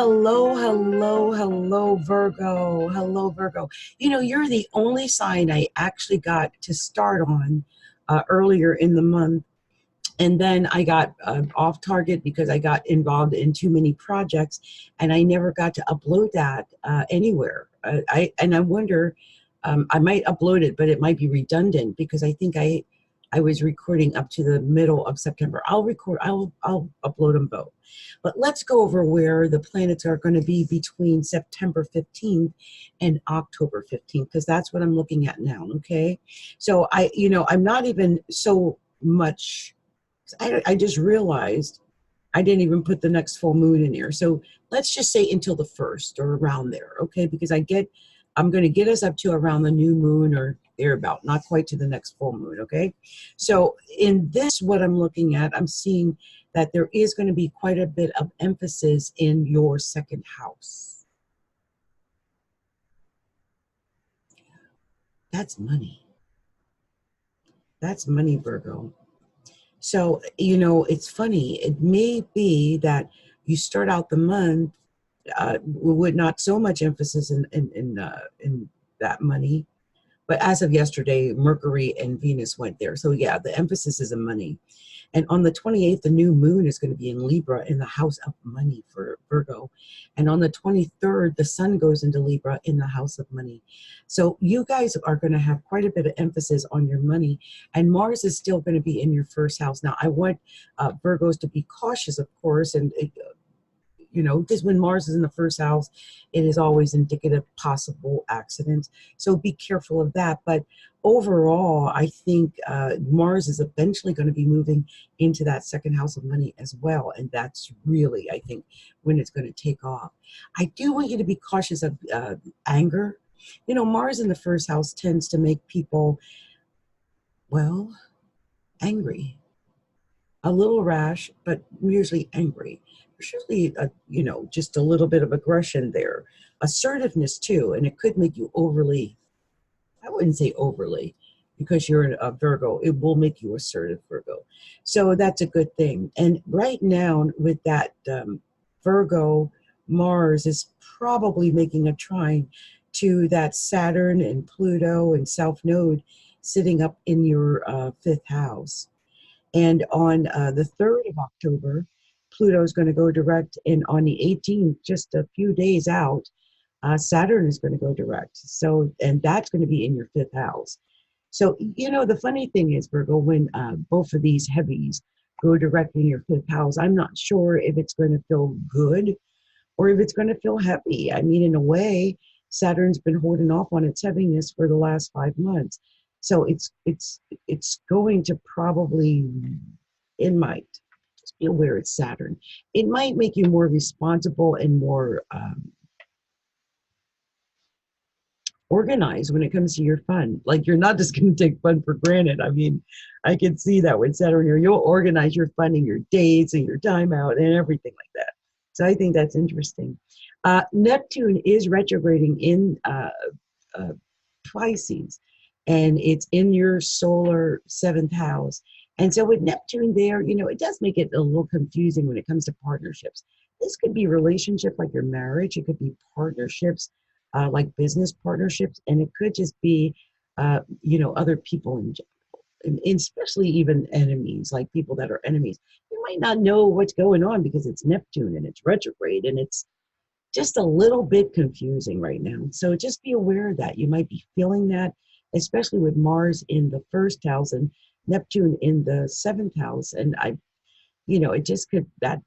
Hello, hello, hello, Virgo. Hello, Virgo. You know, you're the only sign I actually got to start on earlier in the month. And then I got off target because I got involved in too many projects and I never got to upload that anywhere. I wonder, I might upload it, but it might be redundant because I think I was recording up to the middle of September. I'll upload them both. But let's go over where the planets are going to be between September 15th and October 15th, because that's what I'm looking at now, okay? So I'm not even so much, I just realized I didn't even put the next full moon in here. So let's just say until the 1st or around there, okay? Because I'm going to get us up to around the new moon or thereabout, not quite to the next full moon, okay? So in this, what I'm looking at, I'm seeing that there is going to be quite a bit of emphasis in your second house. That's money. That's money, Virgo. So, it's funny. It may be that you start out the month with not so much emphasis in that money. But as of yesterday, Mercury and Venus went there. So yeah, the emphasis is in money. And on the 28th, the new moon is going to be in Libra in the house of money for Virgo. And on the 23rd, the sun goes into Libra in the house of money. So you guys are going to have quite a bit of emphasis on your money. And Mars is still going to be in your first house. Now, I want Virgos to be cautious, of course, and because when Mars is in the first house, it is always indicative of possible accidents. So be careful of that. But overall, I think Mars is eventually going to be moving into that second house of money as well. And that's really, I think, when it's going to take off. I do want you to be cautious of anger. Mars in the first house tends to make people, well, angry. A little rash, but usually angry. There's usually, just a little bit of aggression there. Assertiveness too, and it could make you overly, I wouldn't say overly, because you're a Virgo, it will make you assertive, Virgo. So that's a good thing. And right now with that Virgo, Mars is probably making a trine to that Saturn and Pluto and South Node sitting up in your 5th house. And on the 3rd of October, Pluto is going to go direct. And on the 18th, just a few days out, Saturn is going to go direct. So, and that's going to be in your 5th house. So, the funny thing is, Virgo, when both of these heavies go direct in your 5th house, I'm not sure if it's going to feel good or if it's going to feel heavy. I mean, in a way, Saturn's been holding off on its heaviness for the last 5 months. So it's going to probably, it might, just be aware it's Saturn. It might make you more responsible and more organized when it comes to your fun. Like you're not just going to take fun for granted. I mean, I can see that with Saturn here. You'll organize your fun and your dates and your time out and everything like that. So I think that's interesting. Neptune is retrograding in Pisces. And it's in your solar 7th house. And so with Neptune there, it does make it a little confusing when it comes to partnerships. This could be relationship like your marriage. It could be partnerships like business partnerships. And it could just be, other people in general, and especially even enemies, like people that are enemies. You might not know what's going on because it's Neptune and it's retrograde and it's just a little bit confusing right now. So just be aware of that. You might be feeling that, especially with Mars in the 1st house and Neptune in the 7th house. And it just that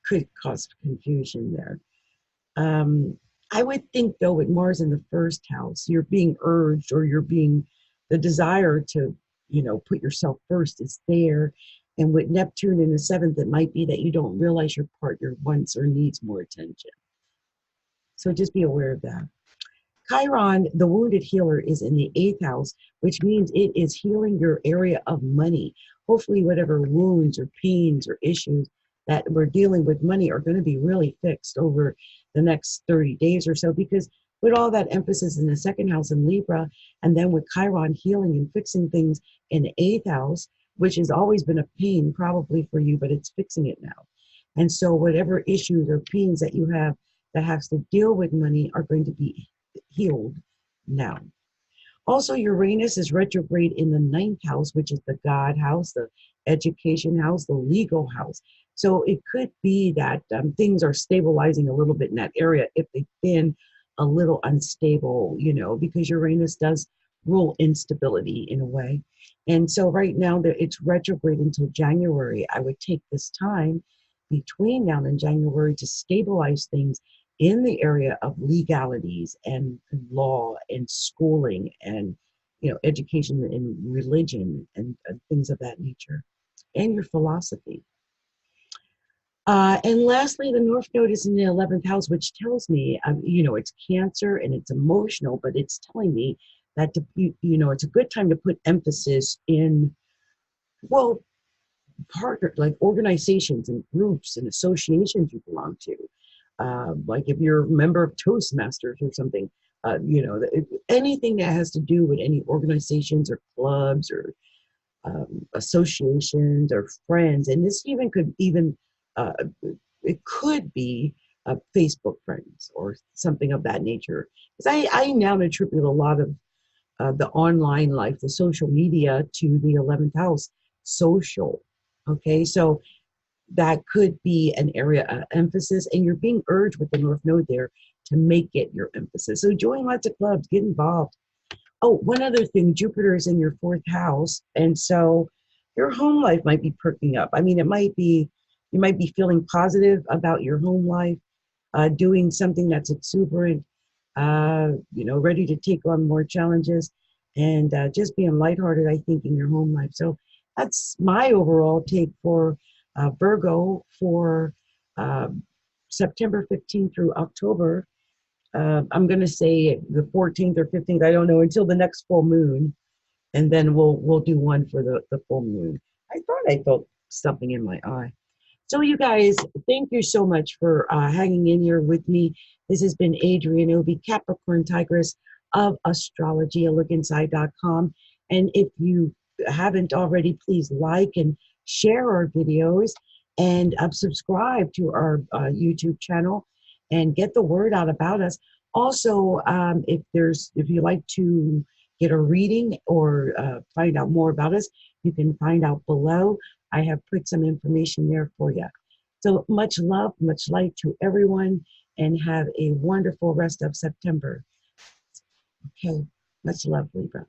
could cause confusion there. I would think though with Mars in the 1st house, you're being urged or the desire to, put yourself first is there. And with Neptune in the 7th, it might be that you don't realize your partner wants or needs more attention. So just be aware of that. Chiron, the wounded healer, is in the 8th house, which means it is healing your area of money. Hopefully whatever wounds or pains or issues that we're dealing with money are going to be really fixed over the next 30 days or so, because with all that emphasis in the 2nd house in Libra, and then with Chiron healing and fixing things in the 8th house, which has always been a pain probably for you, but it's fixing it now. And so whatever issues or pains that you have that has to deal with money are going to be healed now. Also, Uranus is retrograde in the ninth house, which is the God house, the education house, the legal house. So it could be that things are stabilizing a little bit in that area if they've been a little unstable, because Uranus does rule instability in a way. And so right now that it's retrograde until January, I would take this time between now and January to stabilize things in the area of legalities and law and schooling and education and religion and things of that nature, and your philosophy. And lastly, the North Node is in the 11th house, which tells me, it's Cancer and it's emotional, but it's telling me that it's a good time to put emphasis in, well, partner, like organizations and groups and associations you belong to. Like if you're a member of Toastmasters or something, anything that has to do with any organizations or clubs or associations or friends. And this even could uh, it could be Facebook friends or something of that nature. Because I now attribute a lot of the online life, the social media, to the 11th house, social. Okay, so that could be an area of emphasis, and you're being urged with the North Node there to make it your emphasis. So join lots of clubs, get involved. Oh, one other thing, Jupiter is in your fourth house, and so your home life might be perking up. I mean, you might be feeling positive about your home life, doing something that's exuberant, ready to take on more challenges, and just being lighthearted, I think, in your home life. So that's my overall take for Virgo for uh, September 15th through October. I'm going to say the 14th or 15th. I don't know until the next full moon, and then we'll do one for the full moon. I thought I felt something in my eye. So you guys, thank you so much for hanging in here with me. This has been Adrienne Obi, Capricorntigress of Astrology, alookinside.com. And if you haven't already, please like and share our videos and subscribe to our YouTube channel and get the word out about us. Also, if you like to get a reading or find out more about us, you can find out below. I have put some information there for you. So much love, much light to everyone, and have a wonderful rest of September. Okay, much love, Libra.